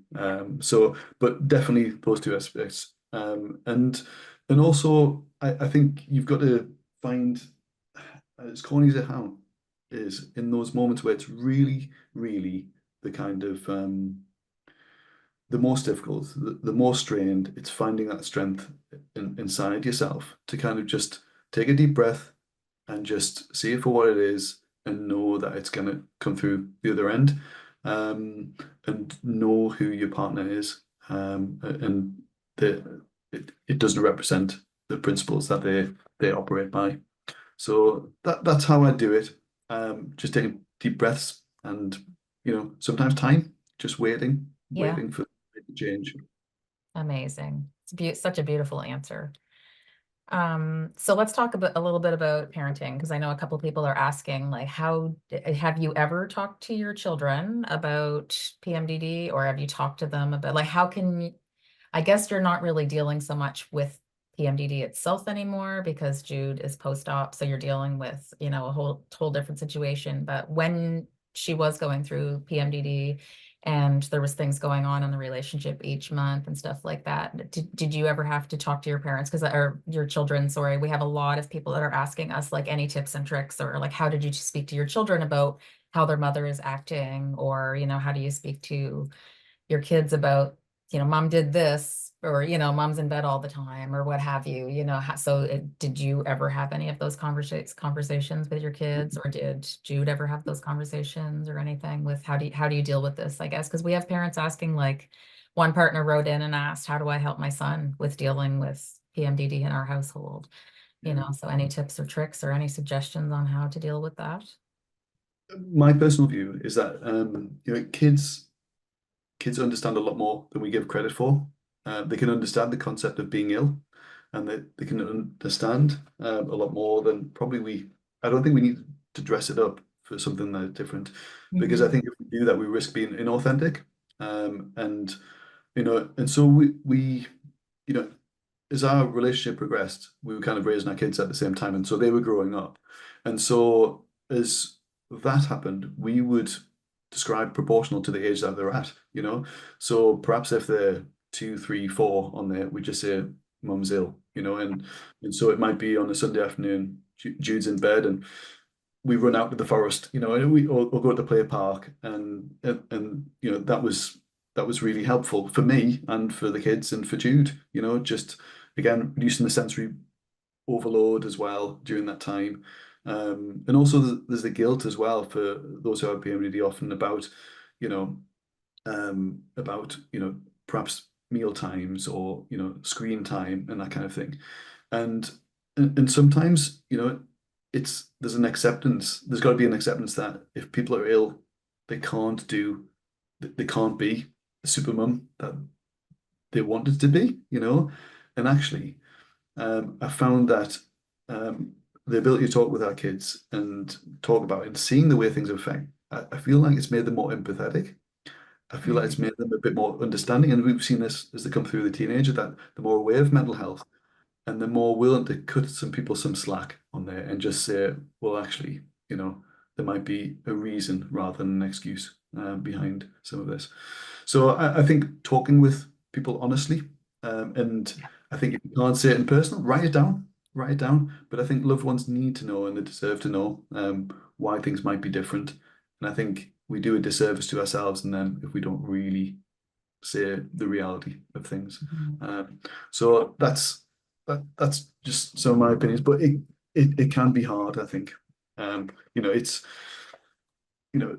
But definitely those two aspects. And also, I think you've got to find, as corny as it how is, in those moments where it's really, really the kind of the most difficult, the more strained, it's finding that strength inside yourself to kind of just take a deep breath and just see it for what it is and know that it's going to come through the other end, um, and know who your partner is, and it doesn't represent the principles that they operate by. So that's how I do it. Just taking deep breaths and, sometimes time, just Yeah, waiting for it to change. amazing. It's such a beautiful answer. So let's talk about a little bit about parenting, because I know a couple of people are asking, like, have you ever talked to your children about PMDD, or have you talked to them about, like, how can you, I guess you're not really dealing so much with PMDD itself anymore because Jude is post-op, so you're dealing with, a whole different situation. But when she was going through PMDD and there was things going on in the relationship each month and stuff like that, did you ever have to talk to your parents, because, or your children, sorry, we have a lot of people that are asking us, like, any tips and tricks, or like, how did you speak to your children about how their mother is acting, or how do you speak to your kids about, mom did this, or, mom's in bed all the time, or what have you, so did you ever have any of those conversations with your kids, or did Jude ever have those conversations or anything with how do you deal with this, I guess? Because we have parents asking, like, one partner wrote in and asked, how do I help my son with dealing with PMDD in our household? Yeah. So any tips or tricks or any suggestions on how to deal with that? My personal view is that kids understand a lot more than we give credit for. They can understand the concept of being ill, and they can understand a lot more than probably we. I don't think we need to dress it up for something that is different, because I Mhm. think if we do that, we risk being inauthentic. And so we you know as our relationship progressed, we were kind of raising our kids at the same time, and so they were growing up. And so as that happened, we would describe proportional to the age that they're at. So perhaps if they're 2, 3, 4 on there, we just say mum's ill. And so it might be on a Sunday afternoon, Jude's in bed, and we run out to the forest, and we or go to the play park, and that was really helpful for me and for the kids and for Jude, just again reducing the sensory overload as well during that time. And also there's the guilt as well for those who have PMDD, often you know, about perhaps meal times or screen time and that kind of thing. And and sometimes there's an acceptance. There's got to be an acceptance that if people are ill, they can't do they can't be the super mum that they wanted to be. And actually, I found that um, the ability to talk with our kids and talk about it and seeing the way things affect, I feel like it's made them more empathetic. I feel like it's Mhm. made them a bit more understanding. And we've seen this as they come through the teenager, that they're more aware of mental health and they're more willing to cut some people some slack on there and just say, well, actually, there might be a reason rather than an excuse behind some of this. So I think talking with people honestly, and I think if you can't say it in person, write it down, write it down. But I think loved ones need to know and they deserve to know why things might be different. And I think we do a disservice to ourselves and them if we don't really say the reality of things. Mhm. So that's just some of my opinions, but it can be hard, I think. It's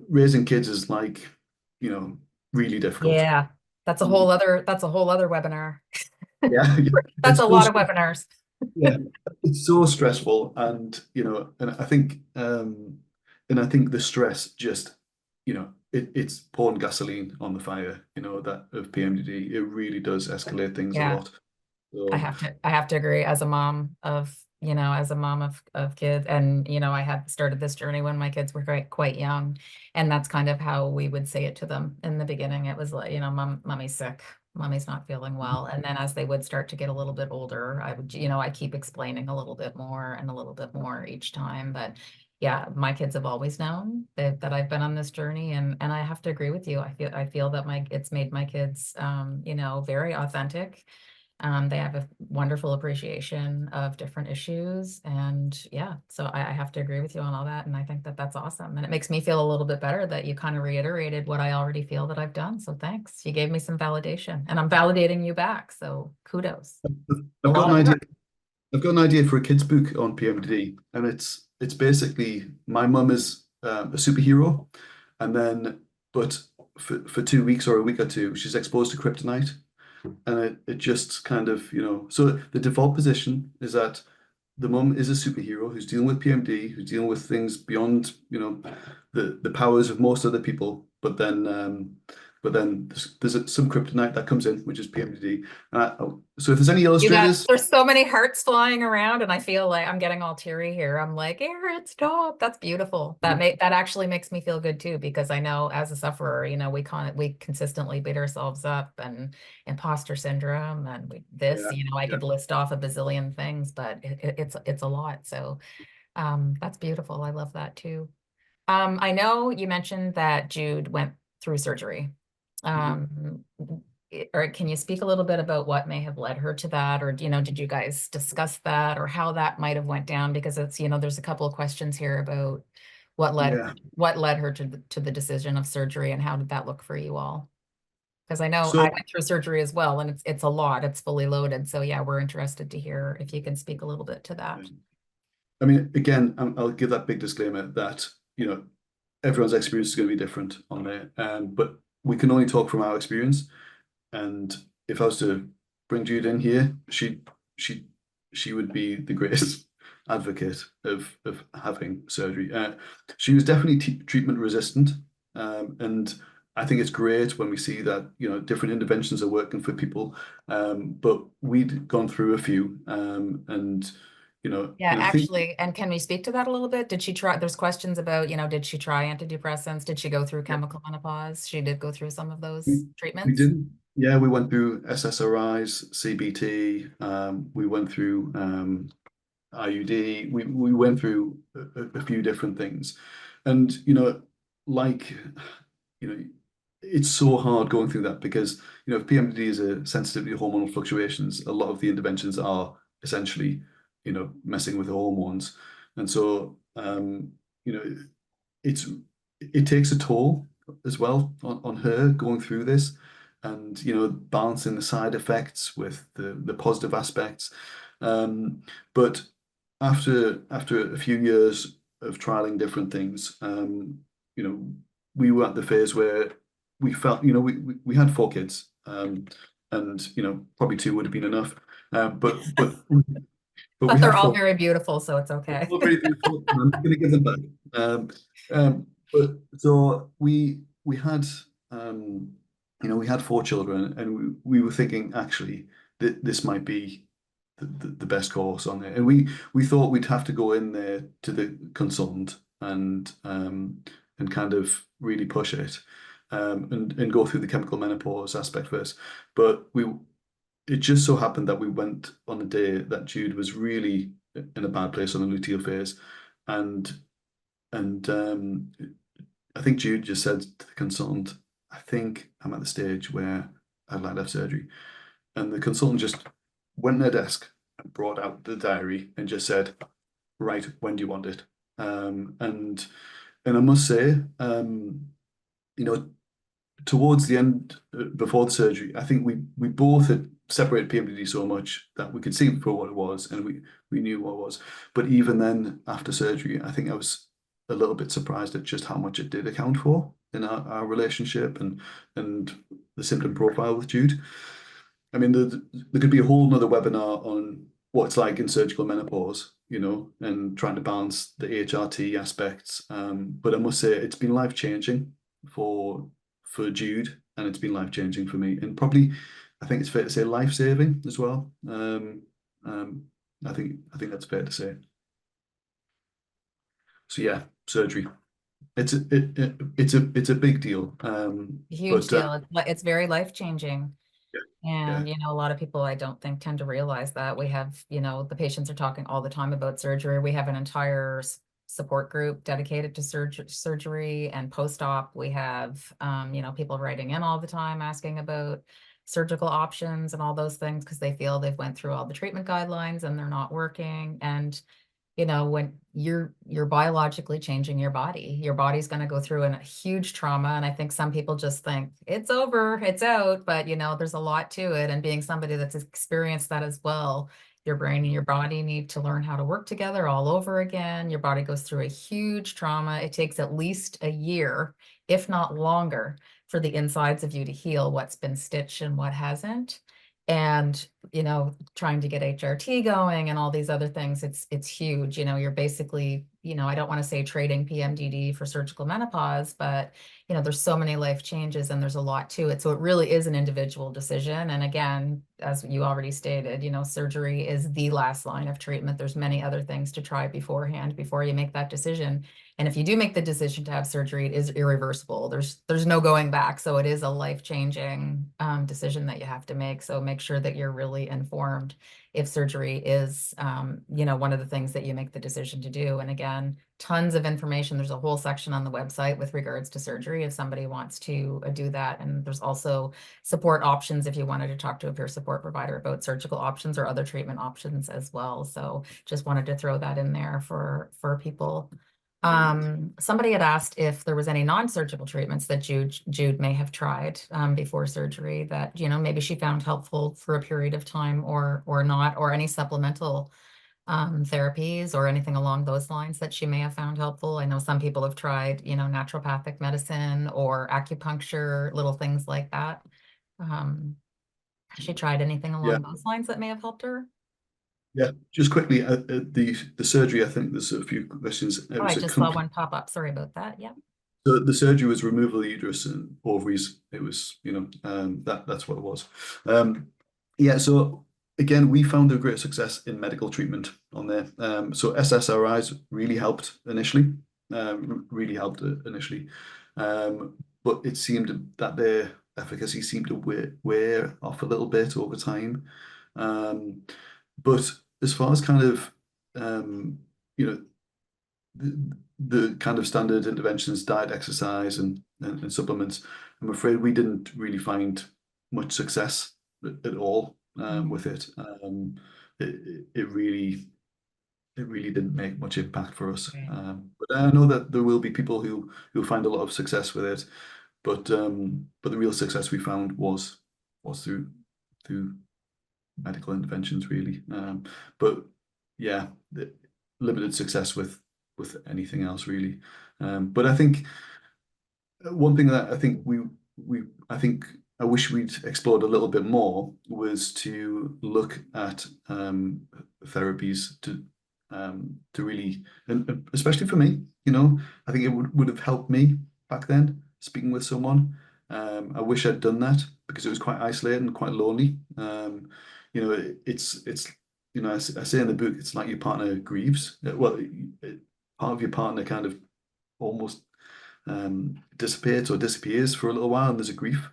raising kids is like, you know, really difficult. Yeah, that's a Mm. whole other webinar. Yeah, yeah. That's a It's so lot of webinars. yeah, it's so stressful, and I think the stress just, it's pouring gasoline on the fire, that of PMDD. It really does escalate things a Yeah, lot. I So have to I have to agree, as a mom of kids, and I had started this journey when my kids were quite young, and that's kind of how we would say it to them in the beginning. It was like, mommy's sick, mommy's not feeling well. And then as they would start to get a little bit older, I keep explaining a little bit more and a little bit more each time. But yeah, my kids have always known that I've been on this journey, and I have to agree with you. I feel that it's made my kids, very authentic. They have a wonderful appreciation of different issues, and yeah, so I have to agree with you on all that, and I think that that's awesome, and it makes me feel a little bit better that you kind of reiterated what I already feel that I've done. So thanks, you gave me some validation, and I'm validating you back. So kudos. A I've got lot an of idea. work. I've got an idea for a kids' book on PMDD, and it's basically my mum is a superhero, and then but for 2 weeks or a week or two, she's exposed to kryptonite, and it just kind of, so the default position is that the mum is a superhero who's dealing with PMD, who's dealing with things beyond, the powers of most other people. But then there's some kryptonite that comes in, which is PMDD. So if there's any illustrators, There's so many hearts flying around, and I feel like I'm getting all teary here. I'm like, Aaron, stop. That's beautiful. That actually makes me feel good too, because I know as a sufferer, we consistently beat ourselves up, and imposter syndrome, and yeah, I yeah, could list off a bazillion things, but it's a lot. So that's beautiful. I love that too. I know you mentioned that Jude went through surgery. mhm, Um, or can you speak a little bit about what may have led her to that? Or, did you guys discuss that, or how that might have went down? Because there's a couple of questions here about what led yeah. what led her to the decision of surgery, and how did that look for you all? Because I know I So went through surgery as well, and it's a lot. It's fully loaded. So yeah, we're interested to hear if you can speak a little bit to yeah. that. I mean, again, I'll give that big disclaimer that everyone's experience is going to be different on there, but we can only talk from our experience. And if I was to bring Jude in here, she she would be the greatest advocate of having surgery. She was definitely treatment resistant, and I think it's great when we see that different interventions are working for people. But we'd gone through a few, Yeah, and I think actually, and can we speak to that a little bit? Did she try, there's questions about, did she try antidepressants? Did she go through yeah, chemical menopause? She did go through some of we those we treatments. didn't. Yeah, we went through SSRIs, CBT. We went through IUD. We went through a few different things, and like you know, it's so hard going through that because if PMDD is a sensitivity to hormonal fluctuations, a lot of the interventions are essentially messing with the hormones, and so you know it's it takes a toll as well on her going through this, and balancing the side effects with the positive aspects. But after a few years of trialing different things, you know, we were at the phase where we felt, we had 4 kids, and probably 2 would have been enough, but we But they're had all 4. very beautiful, so it's They're okay. all very beautiful, and I'm not going to give them back. But so we had we had 4 children, and we were thinking actually that this might be the best course on it, and we thought we'd have to go in there to the consultant and kind of really push it, and go through the chemical menopause aspect first, but it just so happened that we went on a day that Jude was really in a bad place on the luteal phase, and and I think Jude just said to the consultant, "I think I'm at the stage where I'd like to have surgery," and the consultant just went to their desk and brought out the diary and just said, "Right, when do you want it?" And I must say, you know, towards the end, before the surgery, I think we both had separated PMDD so much that we could see it for what it was, and we knew what it was. But even then, after surgery, I think I was a little bit surprised at just how much it did account for in our relationship and the symptom profile with Jude. I mean, there could be a whole nother webinar on what it's like in surgical menopause, and trying to balance the HRT aspects. But I must say, it's been life changing for for Jude, and it's been life changing for me, and probably, I think it's fair to say, life saving as well. Um, I think that's fair to say. So yeah, surgery. It's a big deal. Huge But deal. It's very life-changing. yeah, yeah, And, a lot of people I don't think tend to realize that we have, the patients are talking all the time about surgery. We have an entire support group dedicated to surgery and post-op. We have, people writing in all the time asking about surgical options and all those things because they feel they've went through all the treatment guidelines and they're not working. And when you're biologically changing your body's going to go through a huge trauma. And I think some people just think it's over, it's out, but there's a lot to it. And being somebody that's experienced that as well, your brain and your body need to learn how to work together all over again. Your body goes through a huge trauma. It takes at least a year, if not longer, for the insides of you to heal what's been stitched and what hasn't. And trying to get HRT going and all these other things, it's huge. You're basically, I don't want to say trading PMDD for surgical menopause, but there's so many life changes and there's a lot to it. So it really is an individual decision. And again, as you already stated, surgery is the last line of treatment. There's many other things to try beforehand before you make that decision. And if you do make the decision to have surgery, it is irreversible. There's no going back. So it is a life-changing decision that you have to make. So make sure that you're really informed if surgery is, one of the things that you make the decision to do. And again, tons of information. There's a whole section on the website with regards to surgery if somebody wants to do that. And there's also support options if you wanted to talk to a peer support provider about surgical options or other treatment options as well. So just wanted to throw that in there for people. Somebody had asked if there was any non-surgical treatments that Jude may have tried before surgery that, maybe she found helpful for a period of time or not, or any supplemental therapies or anything along those lines that she may have found helpful. I know some people have tried, naturopathic medicine or acupuncture, little things like that. Has she tried anything Yeah. along those lines that may have helped her? Yeah, just quickly, the surgery, I think there's a few questions. It Oh, I was a just saw complete, one pop up. Sorry about that. Yeah. the surgery was removal of the uterus and ovaries. It was, that's what it was. Yeah, so again, we found a great success in medical treatment on there. So SSRIs really helped initially, really helped initially. But it seemed that their efficacy seemed to wear off a little bit over time. Um, but as far as kind of, you know, the kind of standard interventions, diet, exercise, and supplements, I'm afraid we didn't really find much success at all with it. It really didn't make much impact for us. Right. But I know that there will be people who find a lot of success with it. But the real success we found was through medical interventions, really. But yeah, limited success with anything else, really. But I think one thing that I think I think I wish we'd explored a little bit more was to look at therapies to really, and especially for me, I think it would have helped me back then speaking with someone. I wish I'd done that because it was quite isolating and quite lonely. It's I say in the book, it's like your partner grieves. Well, part of your partner kind of almost dissipates or disappears for a little while, and there's a grief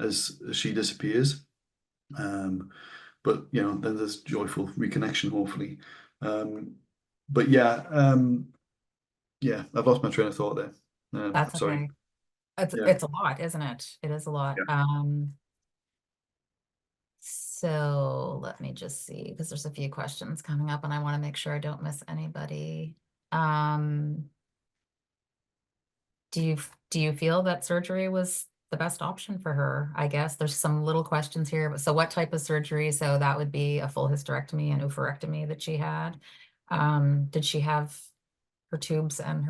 as she disappears. But then there's joyful reconnection, hopefully. But yeah, I've lost my train of thought there. That's Sorry. okay. It's Yeah, it's a lot, isn't it? It is a lot. yeah. So let me just see, because there's a few questions coming up and I want to make sure I don't miss anybody. Um, do you feel that surgery was the best option for her? I guess there's some little questions here. So what type of surgery? So that would be a full hysterectomy and oophorectomy that she had. Did she have her tubes and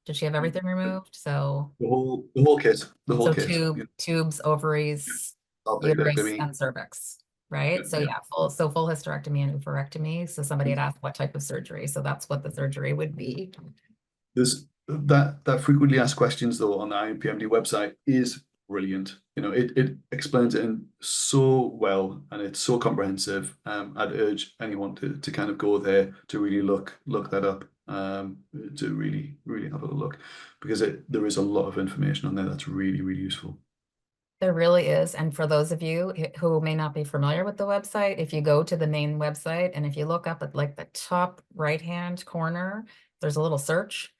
did she have everything removed? So The whole kit, the whole kit. tubes, ovaries, uterus, Salpingectomy. and cervix, Yeah, right? So yeah. yeah, full hysterectomy and oophorectomy. So somebody had asked what type of surgery. So that's what the surgery would be. There's that frequently asked questions though on the IAPMD website is brilliant. It explains it in so well and it's so comprehensive. I'd urge anyone to kind of go there to really look that up, to really have a look because there is a lot of information on there that's really useful. There really is. And for those of you who may not be familiar with the website, if you go to the main website and if you look up at like the top right-hand corner, there's a little search.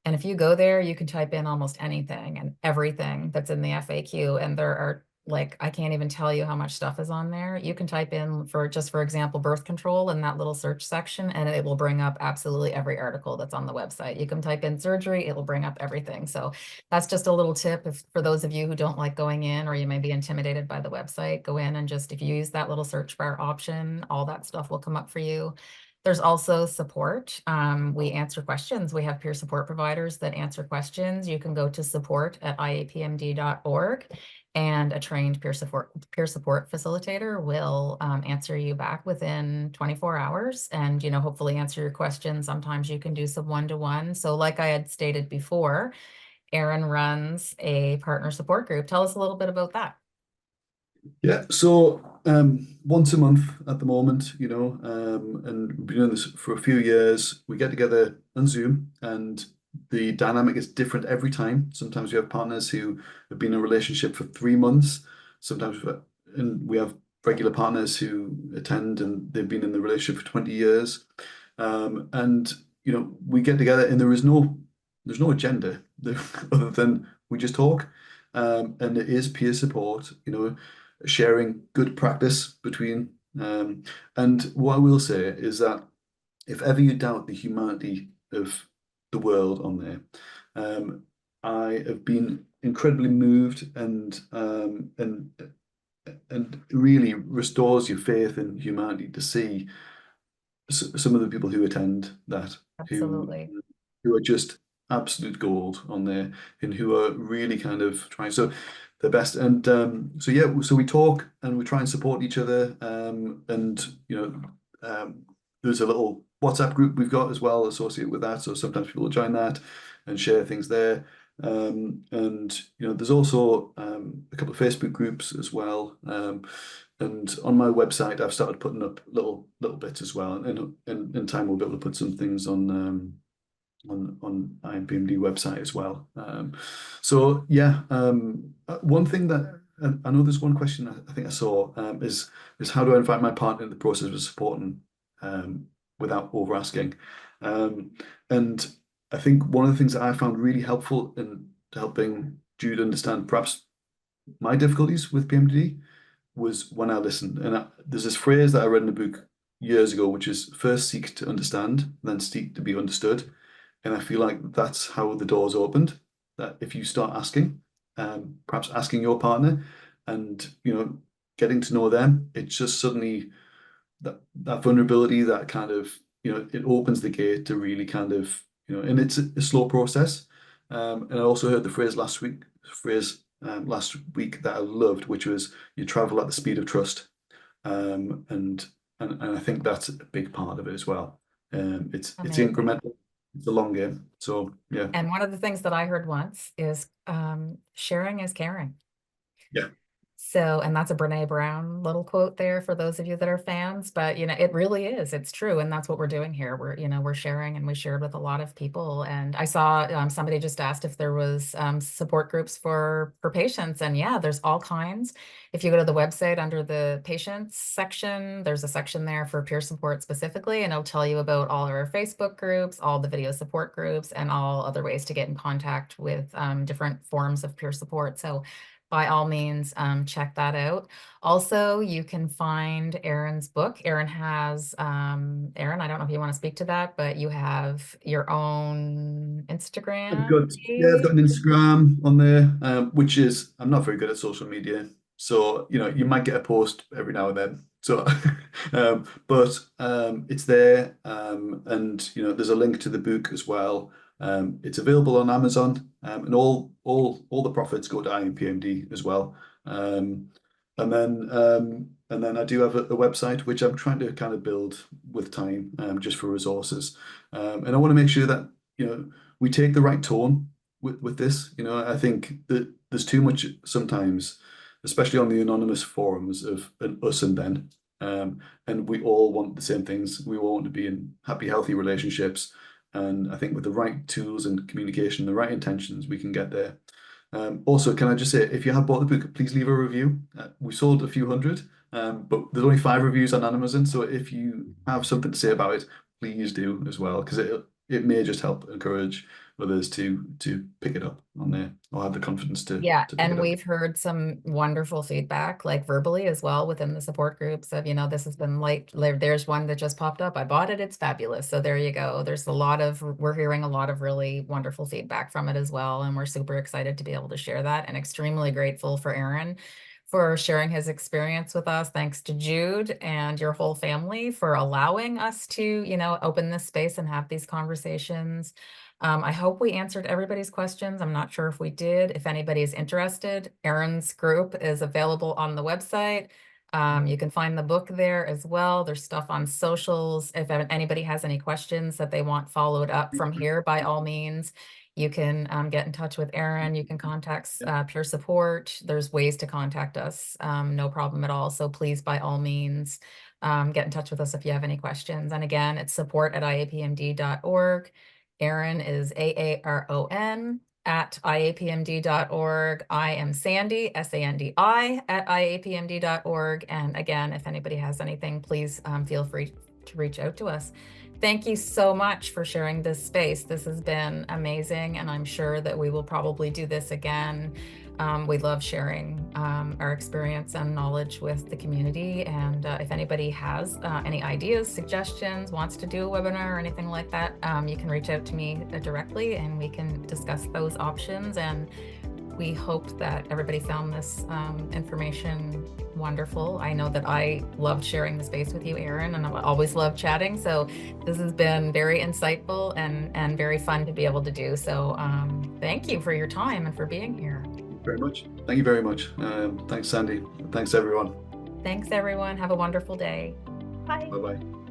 And if you go there, you can type in almost anything and everything that's in the FAQ. And there are like, I can't even tell you how much stuff is on there. You can type in for just for example, birth control in that little search section, and it will bring up absolutely every article that's on the website. You can type in surgery, it will bring up everything. So that's just a little tip if for those of you who don't like going in or you may be intimidated by the website, go in and just if you use that little search bar option, all that stuff will come up for you. There's also support. We answer questions. We have peer support providers that answer questions. You can go to support@iapmd.org and a trained peer support facilitator will answer you back within 24 hours and, hopefully answer your questions. Sometimes you can do some one-to-one. So like I had stated before, Aaron runs a partner support group. Tell us a little bit about that. Yeah, so once a month at the moment, and we've been doing this for a few years. We get together on Zoom, and the dynamic is different every time. Sometimes we have partners who have been in a relationship for 3 months. And we have regular partners who attend, and they've been in the relationship for 20 years. And we get together, and there's no agenda other than we just talk. And it is peer support, sharing good practice between. And what I will say is that if ever you doubt the humanity of the world on there, I have been incredibly moved and really restores your faith in humanity to see some of the people who attend that who Absolutely. who are just absolute gold on there and who are really kind of trying their best. And so yeah, so we talk and we try and support each other. And there's a little WhatsApp group we've got as well associated with that. So sometimes people will join that and share things there. And there's also a couple of Facebook groups as well. And on my website, I've started putting up little bits as well. And in time, we'll be able to put some things on IAPMD website as well. So yeah, one thing that and I know there's one question I think I saw is how do I invite my partner in the process of supporting without over asking? And I think one of the things that I found really helpful in helping Jude understand perhaps my difficulties with PMDD was when I listened. And there's this phrase that I read in a book years ago, which is first seek to understand, then seek to be understood. And I feel like that's how the doors opened. That if you start asking, perhaps asking your partner and, getting to know them, it's just suddenly that vulnerability, that kind of, it opens the gate to really kind of, and it's a slow process. And I also heard the last week that I loved, which was you travel at the speed of trust. And I think that's a big part of it as well. It's Amazing. incremental, it's a long game. So yeah. And one of the things that I heard once is sharing is caring. Yeah. So, and that's a Brene Brown little quote there for those of you that are fans, but it really is, it's true. And that's what we're doing here. We're sharing, and we shared with a lot of people. And I saw somebody just asked if there was support groups for patients, and yeah, there's all kinds. If you go to the website under the patients section, there's a section there for peer support specifically, and it'll tell you about all our Facebook groups, all the video support groups, and all other ways to get in contact with different forms of peer support. So by all means, check that out. Also, you can find Aaron's book. Aaron has, Aaron, I don't know if you want to speak to that, but you have your own I've Instagram got I've got page. an Instagram on there, which is I'm not very good at social media, so you might get a post every now and then. So, but it's there, and there's a link to the book as well. It's available on Amazon, and all the profits go to IAPMD as well. And then I do have a website which I'm trying to kind of build with time, just for resources, and I want to make sure that we take the right tone with this. I think that there's too much sometimes, especially on the anonymous forums of an us and them. And we all want the same things. We all want to be in happy, healthy relationships. And I think with the right tools and communication, the right intentions, we can get there. Also, can I just say, if you have bought the book, please leave a review. We sold a few hundred, but there's only 5 reviews on Amazon. So if you have something to say about it, please do as well, because it may just help encourage others to pick it up on there, or have the confidence Yeah, to pick and it up. we've heard some wonderful feedback, like verbally as well within the support groups of, this has been there's one that just popped up. I bought it, it's fabulous. So there you go. We're hearing a lot of really wonderful feedback from it as well. And we're super excited to be able to share that, and extremely grateful for Aaron for sharing his experience with us. Thanks to Jude and your whole family for allowing us to, open this space and have these conversations. I hope we answered everybody's questions. I'm not sure if we did. If anybody is interested, Aaron's group is available on the website. You can find the book there as well. There's stuff on socials. If anybody has any questions that they want followed up from here, by all means, you can get in touch with Aaron. You can contact peer support. There's ways to contact us, no problem at all. So please, by all means, get in touch with us if you have any questions. And again, it's support@iapmd.org. Aaron is Aaron at IAPMD.org. I am Sandy, Sandi, at IAPMD.org. And again, if anybody has anything, please feel free to reach out to us. Thank you so much for sharing this space. This has been amazing, and I'm sure that we will probably do this again. We love sharing our experience and knowledge with the community. And if anybody has any ideas, suggestions, wants to do a webinar or anything like that, you can reach out to me directly and we can discuss those options. And we hope that everybody found this information wonderful. I know that I loved sharing the space with you, Aaron, and I always love chatting. So this has been very insightful and very fun to be able to do. So thank you for your time and for being here. Very much. Thank you very much. Thanks, Sandy. Thanks, everyone. Thanks, everyone. Have a wonderful day. Bye. Bye-bye.